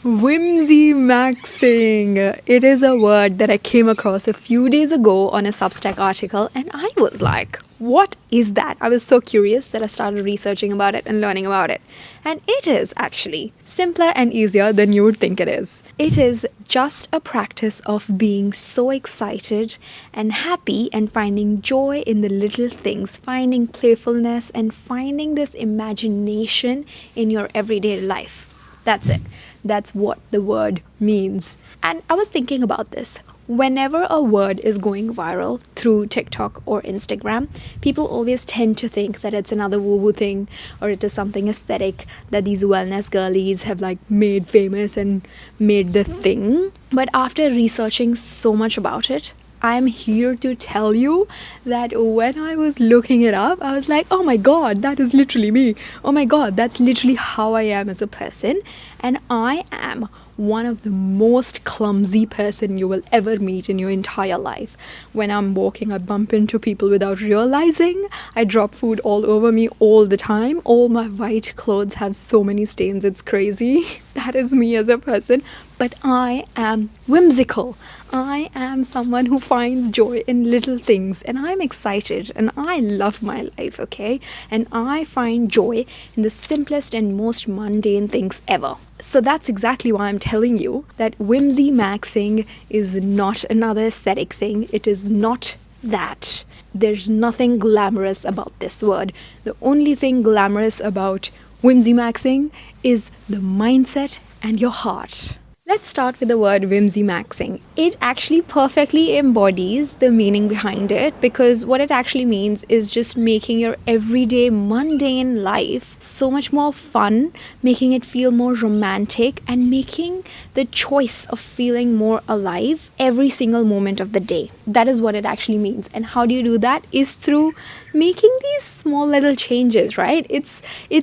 Whimsymaxxing. It is a word that I came across a few days ago on a Substack article, and I was like, what is that? I was so curious that I started researching about it and learning about it. And it is actually simpler and easier than you would think it is. It is just a practice of being so excited and happy and finding joy in the little things, finding playfulness and finding this imagination in your everyday life. That's it. That's what the word means. And I was thinking about this. Whenever a word is going viral through TikTok or Instagram, people always tend to think that it's another woo-woo thing or it is something aesthetic that these wellness girlies have like made famous and made the thing. But after researching so much about it, I'm here to tell you that when I was looking it up, I was like, oh my god, that is literally me. Oh my god, that's literally how I am as a person. And I am one of the most clumsy person you will ever meet in your entire life. When I'm walking, I bump into people without realizing. I drop food all over me all the time. All my white clothes have so many stains, it's crazy. That is me as a person. But I am whimsical. I am someone who finds joy in little things, and I'm excited and I love my life, okay? And I find joy in the simplest and most mundane things ever. So that's exactly why I'm telling you that whimsymaxxing is not another aesthetic thing. It is not that. There's nothing glamorous about this word. The only thing glamorous about whimsymaxxing is the mindset and your heart. Let's start with the word whimsymaxxing. It actually perfectly embodies the meaning behind it, because what it actually means is just making your everyday mundane life so much more fun, making it feel more romantic, and making the choice of feeling more alive every single moment of the day. That is what it actually means. And how do you do that? Is through making these small little changes, right? It's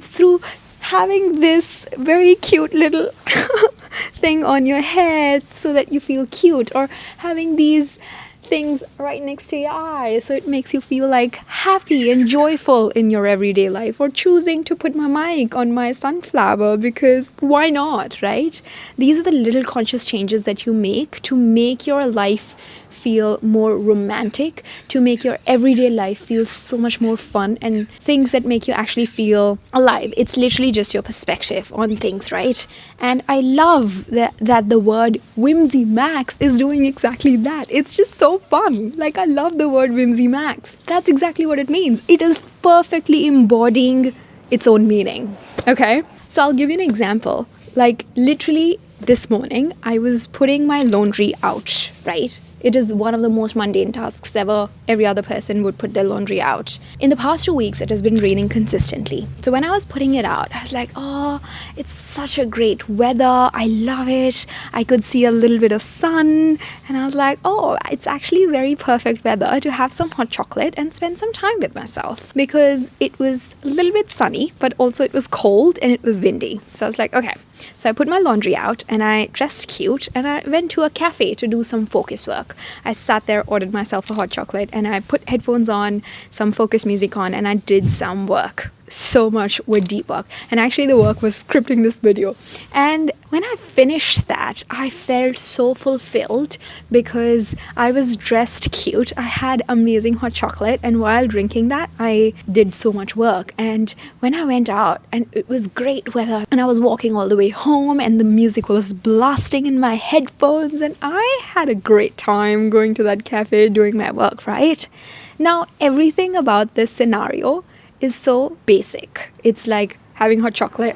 through having this very cute little thing on your head so that you feel cute, or having these things right next to your eyes so it makes you feel like happy and joyful in your everyday life, or choosing to put my mic on my sunflower because why not, right? These are the little conscious changes that you make to make your life feel more romantic, to make your everyday life feel so much more fun, and things that make you actually feel alive. It's literally just your perspective on things, right? And I love that the word whimsy max is doing exactly that. It's just so fun. Like, I love the word whimsy max. That's exactly what it means. It is perfectly embodying its own meaning. Okay? So I'll give you an example. Like, literally this morning, I was putting my laundry out, right? It is one of the most mundane tasks ever. Every other person would put their laundry out. In the past 2 weeks, it has been raining consistently. So when I was putting it out, I was like, oh, it's such a great weather. I love it. I could see a little bit of sun. And I was like, oh, it's actually very perfect weather to have some hot chocolate and spend some time with myself. Because it was a little bit sunny, but also it was cold and it was windy. So I was like, okay. So I put my laundry out and I dressed cute and I went to a cafe to do some focus work. I sat there, ordered myself a hot chocolate, and I put headphones on, some focus music on, and I did some work. So much with deep work. And actually the work was scripting this video. And when I finished that, I felt so fulfilled because I was dressed cute. I had amazing hot chocolate, and while drinking that, I did so much work. And when I went out, and it was great weather, and I was walking all the way home, and the music was blasting in my headphones, and I had a great time going to that cafe doing my work, right? Now, everything about this scenario is so basic. It's like having hot chocolate,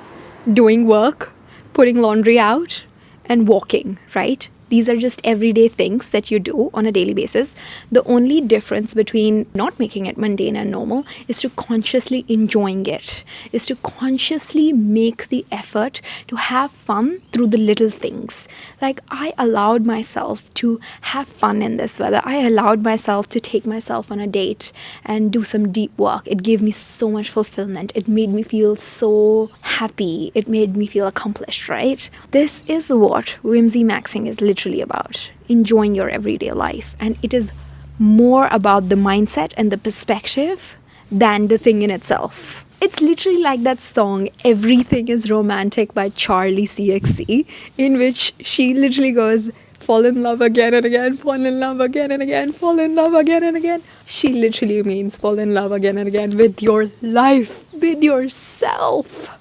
doing work, putting laundry out, and walking, right? These are just everyday things that you do on a daily basis. The only difference between not making it mundane and normal is to consciously enjoying it, is to consciously make the effort to have fun through the little things. Like, I allowed myself to have fun in this weather. I allowed myself to take myself on a date and do some deep work. It gave me so much fulfillment. It made me feel so happy. It made me feel accomplished, right? This is what whimsymaxxing is literally about, enjoying your everyday life. And it is more about the mindset and the perspective than the thing in itself. It's literally like that song, Everything is Romantic by Charlie CXC, in which she literally goes, fall in love again and again, fall in love again and again, fall in love again and again. She literally means fall in love again and again with your life, with yourself.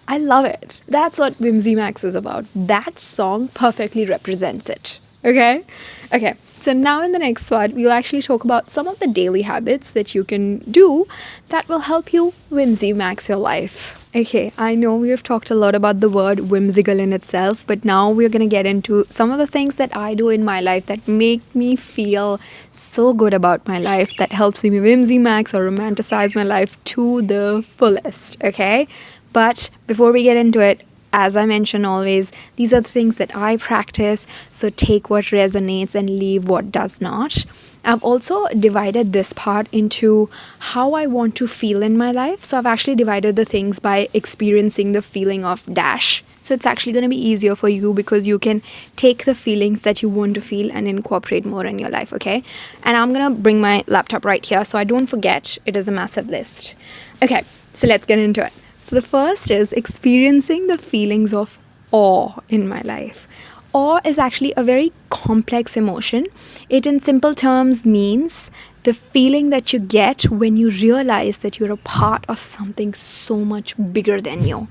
I love it. That's what Whimsymaxx is about. That song perfectly represents it. Okay? Okay. So now in the next part, we'll actually talk about some of the daily habits that you can do that will help you whimsymax your life. Okay, I know we have talked a lot about the word whimsical in itself, but now we're going to get into some of the things that I do in my life that make me feel so good about my life, that helps me whimsymax or romanticize my life to the fullest, okay? But before we get into it, as I mention always, these are the things that I practice, so take what resonates and leave what does not. I've also divided this part into how I want to feel in my life. So I've actually divided the things by experiencing the feeling of dash. So it's actually going to be easier for you because you can take the feelings that you want to feel and incorporate more in your life, okay? And I'm going to bring my laptop right here so I don't forget. It is a massive list. Okay, so let's get into it. So the first is experiencing the feelings of awe in my life. Awe is actually a very complex emotion. It, in simple terms, means the feeling that you get when you realize that you're a part of something so much bigger than you.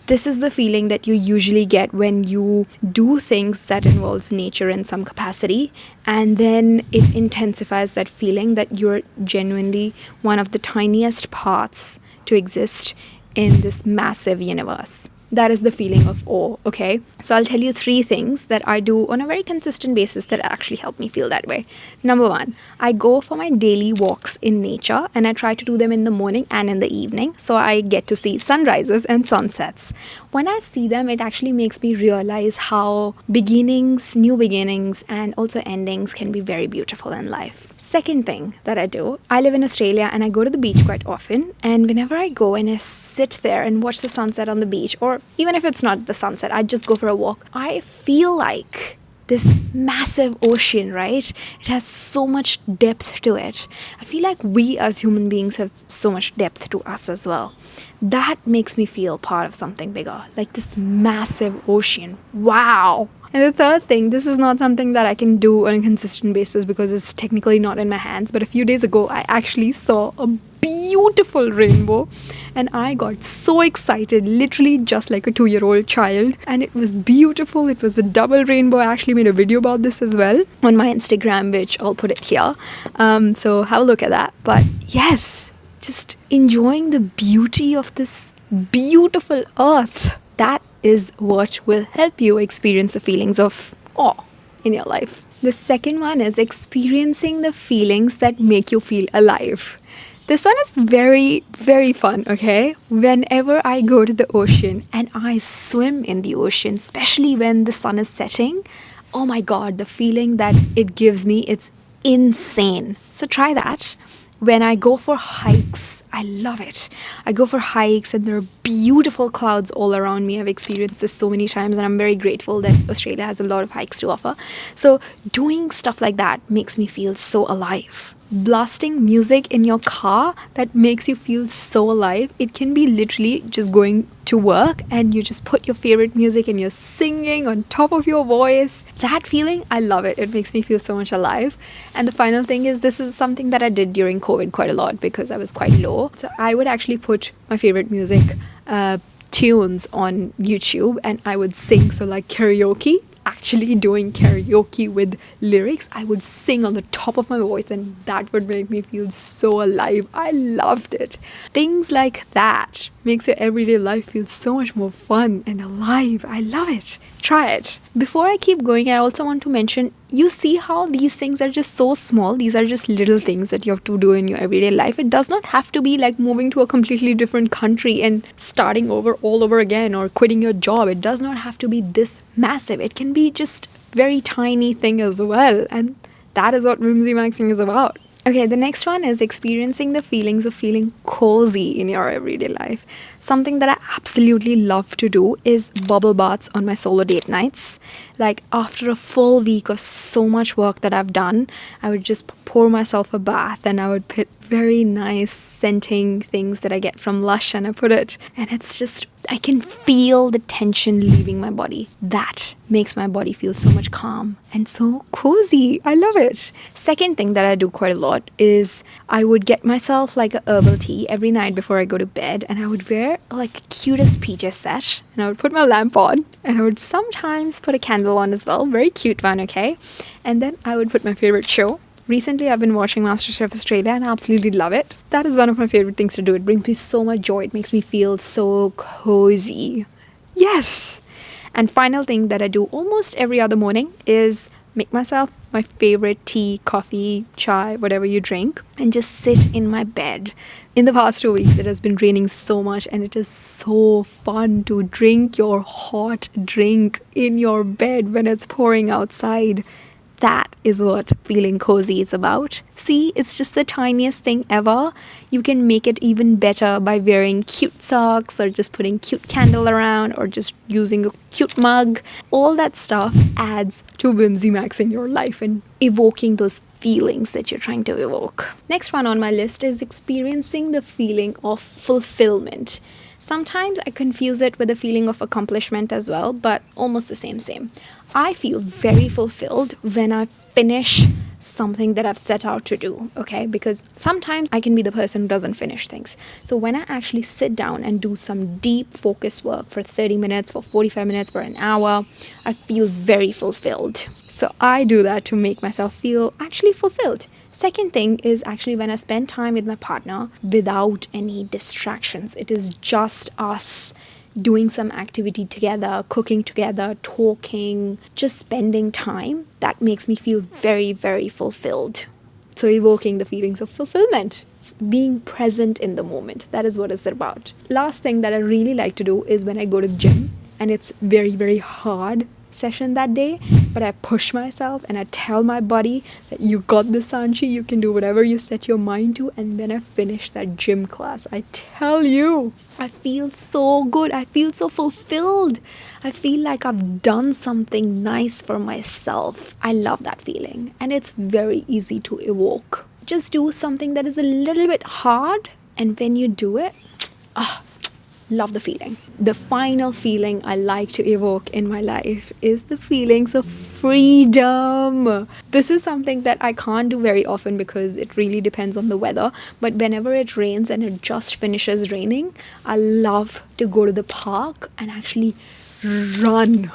This is the feeling that you usually get when you do things that involves nature in some capacity, and then it intensifies that feeling that you're genuinely one of the tiniest parts to exist in this massive universe. That is the feeling of awe, okay? So I'll tell you 3 things that I do on a very consistent basis that actually help me feel that way. Number 1, I go for my daily walks in nature, and I try to do them in the morning and in the evening, so I get to see sunrises and sunsets. When I see them, it actually makes me realize how beginnings, new beginnings, and also endings can be very beautiful in life. Second thing that I do, I live in Australia and I go to the beach quite often, and whenever I go and I sit there and watch the sunset on the beach, or even if it's not the sunset, I just go for a walk, I feel like this massive ocean, right? It has so much depth to it. I feel like we as human beings have so much depth to us as well. That makes me feel part of something bigger, like this massive ocean. Wow. And the third thing, this is not something that I can do on a consistent basis because it's technically not in my hands, but a few days ago I actually saw a beautiful rainbow and I got so excited, literally just like a 2-year-old child, and it was beautiful. It was a double rainbow. I actually made a video about this as well on my Instagram, which I'll put it here, so have a look at that. But yes, just enjoying the beauty of this beautiful earth. That is what will help you experience the feelings of awe in your life. The second one is experiencing the feelings that make you feel alive. This one is very, very fun, okay? Whenever I go to the ocean and I swim in the ocean, especially when the sun is setting, oh my god, the feeling that it gives me, it's insane. So try that. When I go for hikes, I love it. I go for hikes and there are beautiful clouds all around me. I've experienced this so many times and I'm very grateful that Australia has a lot of hikes to offer. So doing stuff like that makes me feel so alive. Blasting music in your car, that makes you feel so alive. It can be literally just going to work and you just put your favorite music and you're singing on top of your voice. That feeling, I love it. It makes me feel so much alive. And the final thing is, this is something that I did during COVID quite a lot because I was quite low. So I would actually put my favorite music tunes on YouTube and I would sing. So like karaoke, actually doing karaoke with lyrics, I would sing on the top of my voice and that would make me feel so alive. I loved it. Things like that makes your everyday life feel so much more fun and alive. I love it. Try it. Before I keep going, I also want to mention, you see how these things are just so small. These are just little things that you have to do in your everyday life. It does not have to be like moving to a completely different country and starting over all over again or quitting your job. It does not have to be this massive. It can be just very tiny thing as well. And that is what Whimsymaxxing is about. Okay, the next one is experiencing the feelings of feeling cozy in your everyday life. Something that I absolutely love to do is bubble baths on my solo date nights. Like after a full week of so much work that I've done, I would just pour myself a bath and I would put very nice scenting things that I get from Lush and I put it. And it's just, I can feel the tension leaving my body. That makes my body feel so much calm and so cozy. I love it. Second thing that I do quite a lot is I would get myself like a herbal tea every night before I go to bed, and I would wear like a cutest PJ set and I would put my lamp on and I would sometimes put a candle on as well. Very cute one, okay? And then I would put my favorite show. Recently, I've been watching MasterChef Australia and I absolutely love it. That is one of my favorite things to do. It brings me so much joy. It makes me feel so cozy. Yes! And final thing that I do almost every other morning is make myself my favorite tea, coffee, chai, whatever you drink, and just sit in my bed. In the past 2 weeks, it has been raining so much and it is so fun to drink your hot drink in your bed when it's pouring outside. That is what feeling cozy is about. See, it's just the tiniest thing ever. You can make it even better by wearing cute socks or just putting cute candle around or just using a cute mug. All that stuff adds to whimsymaxing your life and evoking those feelings that you're trying to evoke. Next one on my list is experiencing the feeling of fulfillment. Sometimes I confuse it with a feeling of accomplishment as well, but almost the same. I feel very fulfilled when I finish something that I've set out to do, okay? Because sometimes I can be the person who doesn't finish things. So when I actually sit down and do some deep focus work for 30 minutes, for 45 minutes, for an hour, I feel very fulfilled. So I do that to make myself feel actually fulfilled. Second thing is actually when I spend time with my partner without any distractions. It is just us doing some activity together, cooking together, talking, just spending time. That makes me feel very, very fulfilled. So evoking the feelings of fulfillment. It's being present in the moment. That is what it's about. Last thing that I really like to do is when I go to the gym and it's very, very hard session that day, but I push myself and I tell my body that you got this, Sanchi, you can do whatever you set your mind to. And when I finish that gym class, I tell you, I feel so good. I feel so fulfilled. I feel like I've done something nice for myself. I love that feeling and it's very easy to evoke. Just do something that is a little bit hard, and when you do it, love the feeling. The final feeling I like to evoke in my life is the feelings of freedom. This is something that I can't do very often because it really depends on the weather. But whenever it rains and it just finishes raining, I love to go to the park and actually run.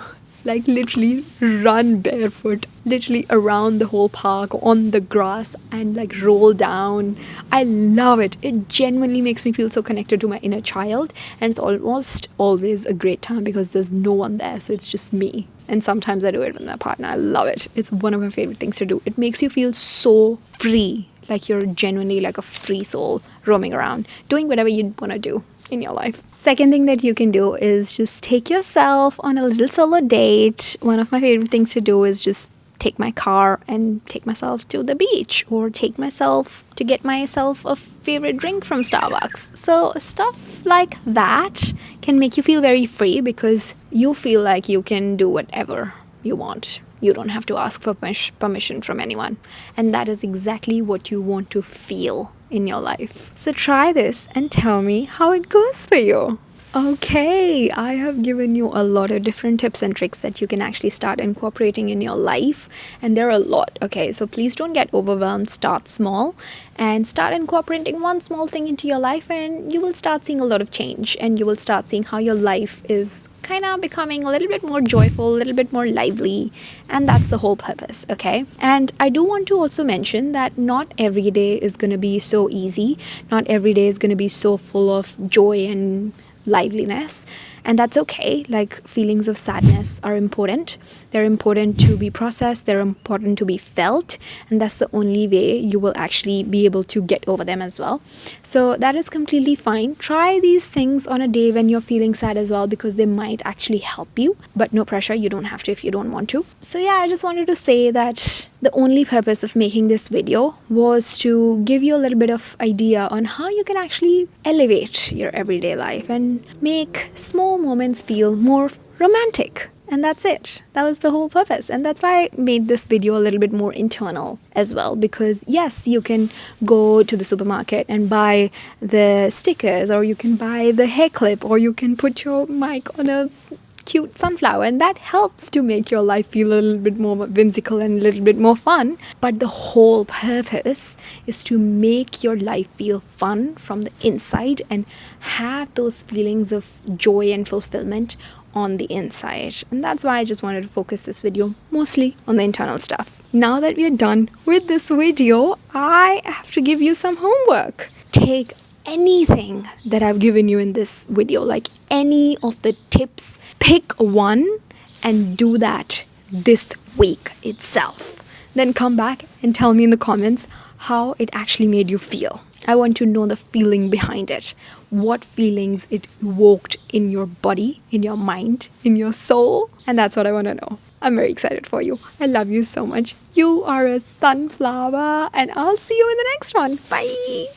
Like literally run barefoot, literally around the whole park on the grass and like roll down. I love it. It genuinely makes me feel so connected to my inner child, and it's almost always a great time because there's no one there, so it's just me. And sometimes I do it with my partner. I love it. It's one of my favorite things to do. It makes you feel so free, like you're genuinely like a free soul roaming around, doing whatever you want to do in your life. Second thing that you can do is just take yourself on a little solo date. One of my favorite things to do is just take my car and take myself to the beach, or take myself to get myself a favorite drink from Starbucks. So stuff like that can make you feel very free because you feel like you can do whatever you want. You don't have to ask for permission from anyone. And that is exactly what you want to feel in your life. So try this and tell me how it goes for you. Okay, I have given you a lot of different tips and tricks that you can actually start incorporating in your life, and there are a lot. Okay, so please don't get overwhelmed. Start small and start incorporating one small thing into your life, and you will start seeing a lot of change, and you will start seeing how your life is kind of becoming a little bit more joyful, a little bit more lively, and that's the whole purpose. Okay, and I do want to also mention that not every day is going to be so easy, not every day is going to be so full of joy and liveliness, And that's okay. Like, feelings of sadness are important. They're important to be processed, they're important to be felt, and that's the only way you will actually be able to get over them as well. So that is completely fine. Try these things on a day when you're feeling sad as well, because they might actually help you, but no pressure. You don't have to if you don't want to. So yeah, I just wanted to say that the only purpose of making this video was to give you a little bit of idea on how you can actually elevate your everyday life and make small moments feel more romantic. And that's it. That was the whole purpose. And that's why I made this video a little bit more internal as well. Because yes, you can go to the supermarket and buy the stickers, or you can buy the hair clip, or you can put your mic on a cute sunflower, and that helps to make your life feel a little bit more whimsical and a little bit more fun. But the whole purpose is to make your life feel fun from the inside and have those feelings of joy and fulfillment on the inside. And that's why I just wanted to focus this video mostly on the internal stuff. Now that we're done with this video, I have to give you some homework. Take anything that I've given you in this video, like any of the tips, pick one and do that this week itself. Then come back and tell me in the comments how it actually made you feel. I want to know the feeling behind it. What feelings it evoked in your body, in your mind, in your soul. And that's what I want to know. I'm very excited for you. I love you so much. You are a sunflower, and I'll see you in the next one. Bye.